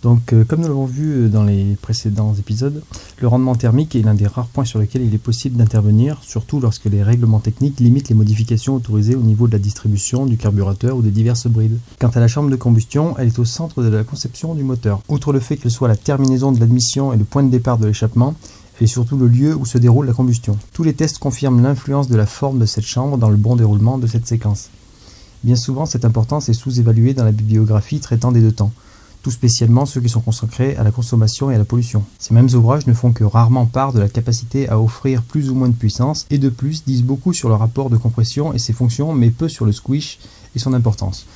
Donc comme nous l'avons vu dans les précédents épisodes, le rendement thermique est l'un des rares points sur lesquels il est possible d'intervenir, surtout lorsque les règlements techniques limitent les modifications autorisées au niveau de la distribution du carburateur ou des diverses brides. Quant à la chambre de combustion, elle est au centre de la conception du moteur. Outre le fait qu'elle soit la terminaison de l'admission et le point de départ de l'échappement, elle est surtout le lieu où se déroule la combustion. Tous les tests confirment l'influence de la forme de cette chambre dans le bon déroulement de cette séquence. Bien souvent, cette importance est sous-évaluée dans la bibliographie traitant des deux temps, tout spécialement ceux qui sont consacrés à la consommation et à la pollution. Ces mêmes ouvrages ne font que rarement part de la capacité à offrir plus ou moins de puissance, et de plus disent beaucoup sur le rapport de compression et ses fonctions, mais peu sur le squish et son importance.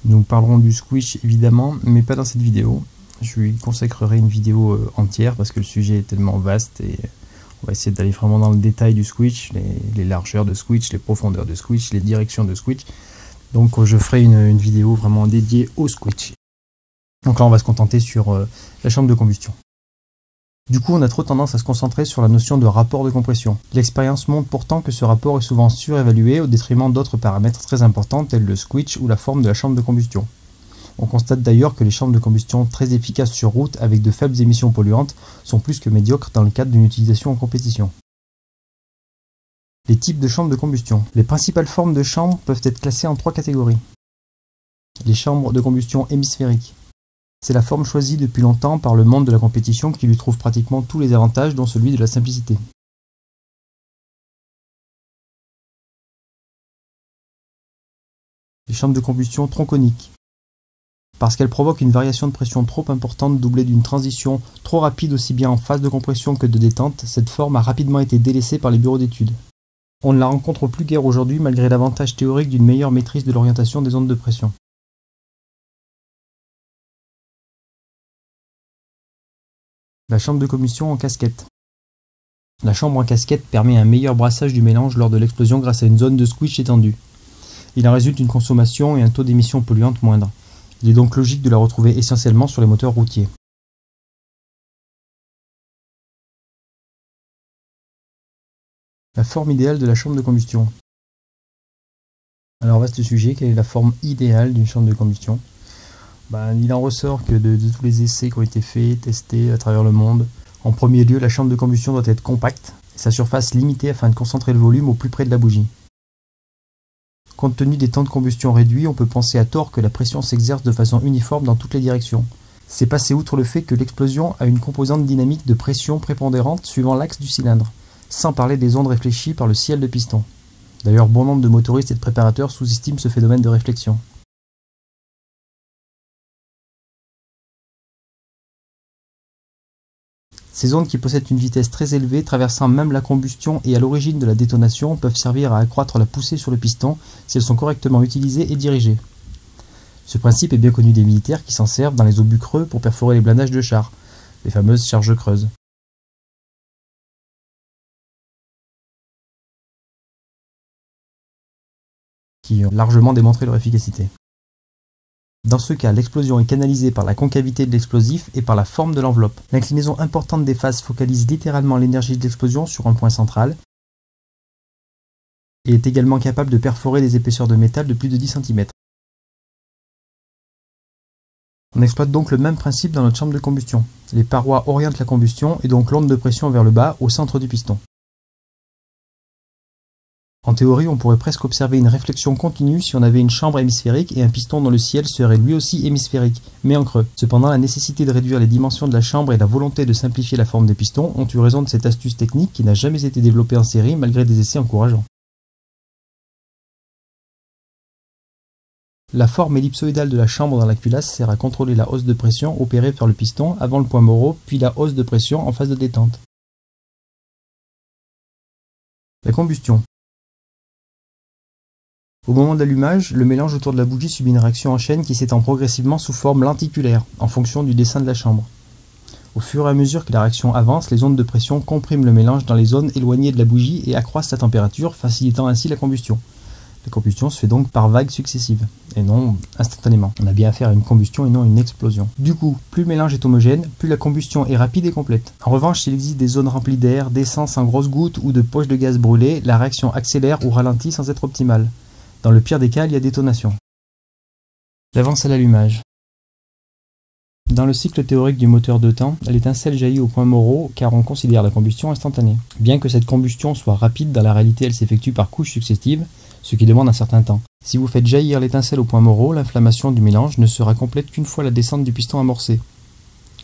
Nous parlerons du squish évidemment, mais pas dans cette vidéo. Je lui consacrerai une vidéo entière parce que le sujet est tellement vaste et on va essayer d'aller vraiment dans le détail du squish, les largeurs de squish, les profondeurs de squish, les directions de squish. Donc je ferai une vidéo vraiment dédiée au squish. Donc là, on va se contenter sur la chambre de combustion. Du coup, on a trop tendance à se concentrer sur la notion de rapport de compression. L'expérience montre pourtant que ce rapport est souvent surévalué au détriment d'autres paramètres très importants tels le squish ou la forme de la chambre de combustion. On constate d'ailleurs que les chambres de combustion très efficaces sur route avec de faibles émissions polluantes sont plus que médiocres dans le cadre d'une utilisation en compétition. Les types de chambres de combustion. Les principales formes de chambres peuvent être classées en 3 catégories. Les chambres de combustion hémisphériques. C'est la forme choisie depuis longtemps par le monde de la compétition qui lui trouve pratiquement tous les avantages dont celui de la simplicité. Les chambres de combustion tronconiques. Parce qu'elles provoquent une variation de pression trop importante doublée d'une transition trop rapide aussi bien en phase de compression que de détente, cette forme a rapidement été délaissée par les bureaux d'études. On ne la rencontre plus guère aujourd'hui malgré l'avantage théorique d'une meilleure maîtrise de l'orientation des ondes de pression. La chambre de combustion en casquette. La chambre en casquette permet un meilleur brassage du mélange lors de l'explosion grâce à une zone de squish étendue. Il en résulte une consommation et un taux d'émission polluante moindre. Il est donc logique de la retrouver essentiellement sur les moteurs routiers. La forme idéale de la chambre de combustion. Alors vaste sujet, quelle est la forme idéale d'une chambre de combustion ? Il en ressort que de tous les essais qui ont été faits, testés à travers le monde, en premier lieu, la chambre de combustion doit être compacte et sa surface limitée afin de concentrer le volume au plus près de la bougie. Compte tenu des temps de combustion réduits, on peut penser à tort que la pression s'exerce de façon uniforme dans toutes les directions. C'est passé outre le fait que l'explosion a une composante dynamique de pression prépondérante suivant l'axe du cylindre, sans parler des ondes réfléchies par le ciel de piston. D'ailleurs, bon nombre de motoristes et de préparateurs sous-estiment ce phénomène de réflexion. Ces ondes qui possèdent une vitesse très élevée, traversant même la combustion et à l'origine de la détonation, peuvent servir à accroître la poussée sur le piston si elles sont correctement utilisées et dirigées. Ce principe est bien connu des militaires qui s'en servent dans les obus creux pour perforer les blindages de chars, les fameuses charges creuses. Qui ont largement démontré leur efficacité. Dans ce cas, l'explosion est canalisée par la concavité de l'explosif et par la forme de l'enveloppe. L'inclinaison importante des phases focalise littéralement l'énergie de l'explosion sur un point central et est également capable de perforer des épaisseurs de métal de plus de 10 cm. On exploite donc le même principe dans notre chambre de combustion. Les parois orientent la combustion et donc l'onde de pression vers le bas au centre du piston. En théorie, on pourrait presque observer une réflexion continue si on avait une chambre hémisphérique et un piston dont le ciel serait lui aussi hémisphérique, mais en creux. Cependant, la nécessité de réduire les dimensions de la chambre et la volonté de simplifier la forme des pistons ont eu raison de cette astuce technique qui n'a jamais été développée en série malgré des essais encourageants. La forme ellipsoïdale de la chambre dans la culasse sert à contrôler la hausse de pression opérée par le piston avant le point Moreau, puis la hausse de pression en phase de détente. La combustion. Au moment de l'allumage, le mélange autour de la bougie subit une réaction en chaîne qui s'étend progressivement sous forme lenticulaire, en fonction du dessin de la chambre. Au fur et à mesure que la réaction avance, les ondes de pression compriment le mélange dans les zones éloignées de la bougie et accroissent sa température, facilitant ainsi la combustion. La combustion se fait donc par vagues successives, et non instantanément. On a bien affaire à une combustion et non à une explosion. Du coup, plus le mélange est homogène, plus la combustion est rapide et complète. En revanche, s'il existe des zones remplies d'air, d'essence en grosses gouttes ou de poches de gaz brûlées, la réaction accélère ou ralentit sans être optimale. Dans le pire des cas, il y a détonation. L'avance à l'allumage. Dans le cycle théorique du moteur de temps, l'étincelle jaillit au point Moreau car on considère la combustion instantanée. Bien que cette combustion soit rapide, dans la réalité elle s'effectue par couches successives, ce qui demande un certain temps. Si vous faites jaillir l'étincelle au point Moreau, l'inflammation du mélange ne sera complète qu'une fois la descente du piston amorcée.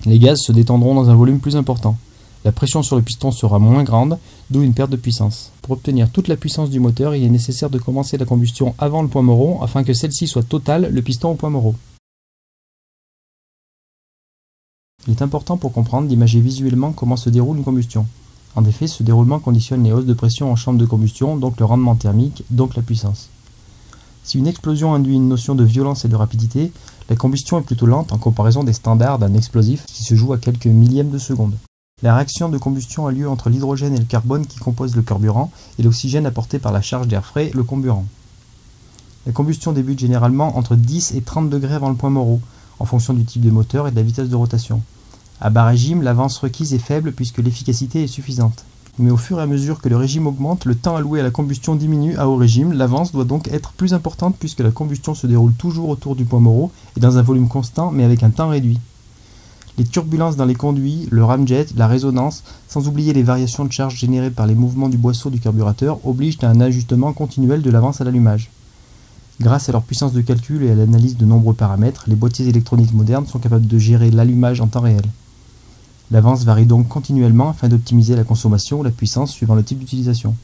Les gaz se détendront dans un volume plus important. La pression sur le piston sera moins grande, d'où une perte de puissance. Pour obtenir toute la puissance du moteur, il est nécessaire de commencer la combustion avant le point Moreau afin que celle-ci soit totale, le piston au point Moreau. Il est important pour comprendre d'imager visuellement comment se déroule une combustion. En effet, ce déroulement conditionne les hausses de pression en chambre de combustion, donc le rendement thermique, donc la puissance. Si une explosion induit une notion de violence et de rapidité, la combustion est plutôt lente en comparaison des standards d'un explosif qui se joue à quelques millièmes de seconde. La réaction de combustion a lieu entre l'hydrogène et le carbone qui composent le carburant et l'oxygène apporté par la charge d'air frais, le comburant. La combustion débute généralement entre 10 et 30 degrés avant le point Moreau, en fonction du type de moteur et de la vitesse de rotation. À bas régime, l'avance requise est faible puisque l'efficacité est suffisante. Mais au fur et à mesure que le régime augmente, le temps alloué à la combustion diminue à haut régime, l'avance doit donc être plus importante puisque la combustion se déroule toujours autour du point Moreau et dans un volume constant mais avec un temps réduit. Les turbulences dans les conduits, le ramjet, la résonance, sans oublier les variations de charge générées par les mouvements du boisseau du carburateur, obligent à un ajustement continuel de l'avance à l'allumage. Grâce à leur puissance de calcul et à l'analyse de nombreux paramètres, les boîtiers électroniques modernes sont capables de gérer l'allumage en temps réel. L'avance varie donc continuellement afin d'optimiser la consommation ou la puissance suivant le type d'utilisation.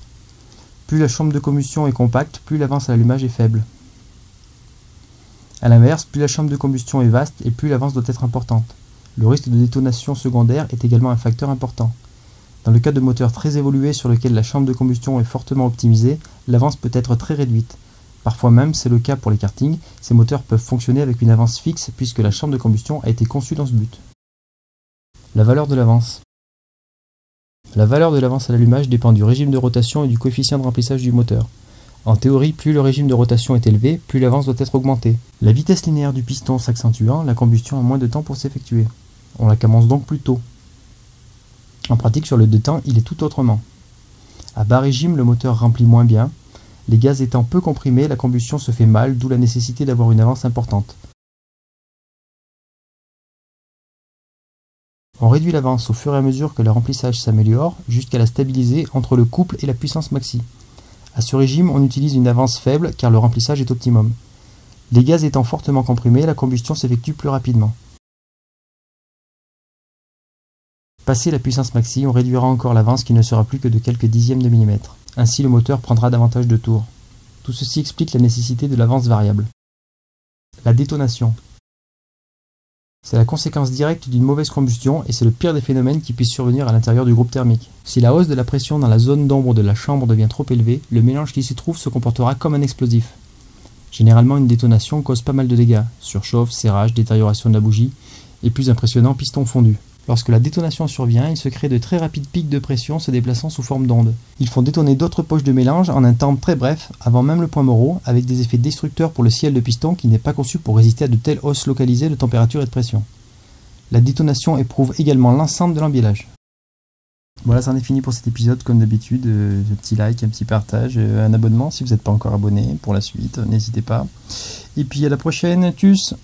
Plus la chambre de combustion est compacte, plus l'avance à l'allumage est faible. A l'inverse, plus la chambre de combustion est vaste et plus l'avance doit être importante. Le risque de détonation secondaire est également un facteur important. Dans le cas de moteurs très évolués sur lesquels la chambre de combustion est fortement optimisée, l'avance peut être très réduite. Parfois même, c'est le cas pour les kartings, ces moteurs peuvent fonctionner avec une avance fixe puisque la chambre de combustion a été conçue dans ce but. La valeur de l'avance. La valeur de l'avance à l'allumage dépend du régime de rotation et du coefficient de remplissage du moteur. En théorie, plus le régime de rotation est élevé, plus l'avance doit être augmentée. La vitesse linéaire du piston s'accentuant, la combustion a moins de temps pour s'effectuer. On la commence donc plus tôt. En pratique, sur le deux temps, il est tout autrement. À bas régime, le moteur remplit moins bien. Les gaz étant peu comprimés, la combustion se fait mal, d'où la nécessité d'avoir une avance importante. On réduit l'avance au fur et à mesure que le remplissage s'améliore, jusqu'à la stabiliser entre le couple et la puissance maxi. À ce régime, on utilise une avance faible car le remplissage est optimum. Les gaz étant fortement comprimés, la combustion s'effectue plus rapidement. Passé la puissance maxi, on réduira encore l'avance qui ne sera plus que de quelques dixièmes de millimètre. Ainsi, le moteur prendra davantage de tours. Tout ceci explique la nécessité de l'avance variable. La détonation. C'est la conséquence directe d'une mauvaise combustion et c'est le pire des phénomènes qui puissent survenir à l'intérieur du groupe thermique. Si la hausse de la pression dans la zone d'ombre de la chambre devient trop élevée, le mélange qui s'y trouve se comportera comme un explosif. Généralement, une détonation cause pas mal de dégâts, surchauffe, serrage, détérioration de la bougie et plus impressionnant, piston fondu. Lorsque la détonation survient, il se crée de très rapides pics de pression se déplaçant sous forme d'ondes. Ils font détonner d'autres poches de mélange en un temps très bref, avant même le point Moreau, avec des effets destructeurs pour le ciel de piston qui n'est pas conçu pour résister à de telles hausses localisées de température et de pression. La détonation éprouve également l'ensemble de l'embiellage. Voilà, c'en est fini pour cet épisode. Comme d'habitude, un petit like, un petit partage, un abonnement si vous n'êtes pas encore abonné pour la suite, n'hésitez pas. Et puis à la prochaine, tchuss!